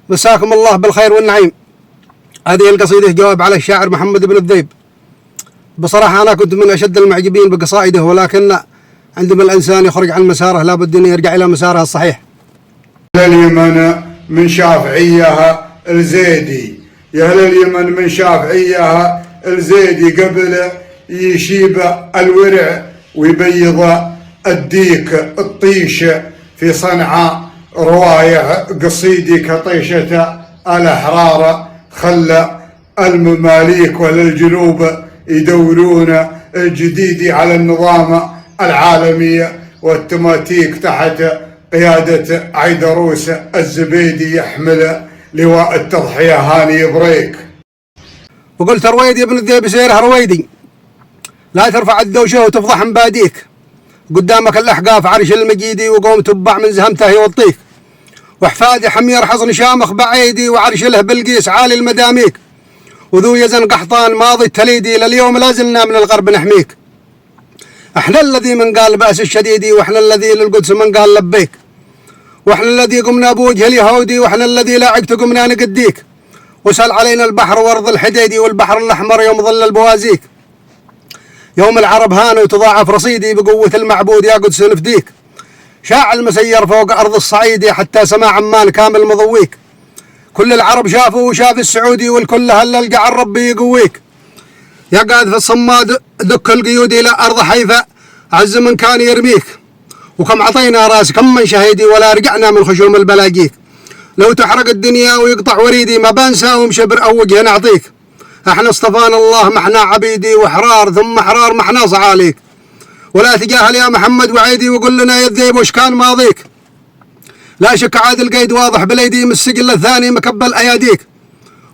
مساكم الله بالخير والنعيم. هذه القصيدة جواب على الشاعر محمد بن الذيب. بصراحة أنا كنت من أشد المعجبين بقصائده، ولكن عندما الإنسان يخرج عن مساره لابد أن يرجع إلى مساره الصحيح. اليمن من شافعيها الزيدي، يا أهل اليمن من شافعيها الزيدي، قبل يشيب الورع ويبيض الديك الطيش، في صنعاء رواية قصيدي كطيشة الأحرار، خلى المماليك وللجنوب يدورون جديدي على النظام العالمي، والتماتيك تحت قيادة عيدروس الزبيدي يحمل لواء التضحية هاني بريك. وقلت رويدي ابن الذيب سيرها رويدي، لا ترفع الدوشة وتفضح مباديك، قدامك الأحقاف عرش المجيدي، وقوم تبع من زهمته يوطيك، وحفادي حمير حصن شامخ بعيدي، وعرش له بلقيس عالي المداميك، وذو يزن قحطان ماضي التليدي، لليوم لازلنا من الغرب نحميك. احنا الذي من قال بأس الشديدي، واحنا الذي للقدس من قال لبيك، واحنا الذي قمنا بوجه اليهودي، واحنا الذي لا عقت قمنا نقديك، وسال علينا البحر وارض الحديدي، والبحر الأحمر يوم ظل البوازيك، يوم العرب هانوا وتضاعف رصيدي، بقوة المعبود يا قدس نفديك، شاع المسير فوق أرض الصعيدي، حتى سماع عمان كامل مضويك، كل العرب شافوا وشاف السعودي، والكل هلل قعر ربي يقويك، يا قاذف الصماد دك القيود إلى أرض حيفا، عز من كان يرميك، وكم عطينا راس كم من شهيدي، ولا رجعنا من خشوم البلاجيك، لو تحرق الدنيا ويقطع وريدي، ما بنساهم شبر أو وجه نعطيك، احنا اصطفانا الله ما احنا عبيدي، وحرار ثم حرار ما احنا صعاليك، ولا تجاهل يا محمد وعيدي، وقل لنا يا الذيب وش كان ماضيك، لا شك عاد القيد واضح بليدي، من السجل الثاني مكبل اياديك،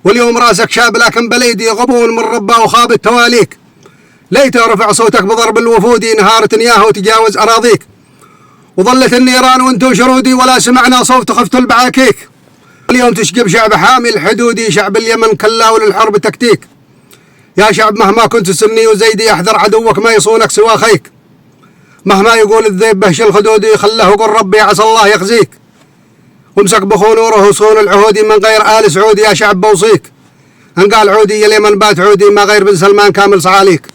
واليوم راسك شاب لكن بليدي، غبون من ربا وخاب التواليك، ليت رفع صوتك بضرب الوفود، نهارة ياهو وتجاوز اراضيك، وظلت النيران وانتو شرودي، ولا سمعنا صوت خفت البعاكيك، اليوم تشقب شعب حامي الحدودي، شعب اليمن كلاو للحرب تكتيك، يا شعب مهما كنت سني وزيدي، احذر عدوك ما يصونك سوى خيك، مهما يقول الذيب بهش الخدودي، خله يقول ربي عسى الله يخزيك، وامسك بخونوره وصون العهودي، من غير آل سعودي يا شعب بوصيك، ان قال عودي اليمن بات عودي، ما غير بن سلمان كامل صعاليك.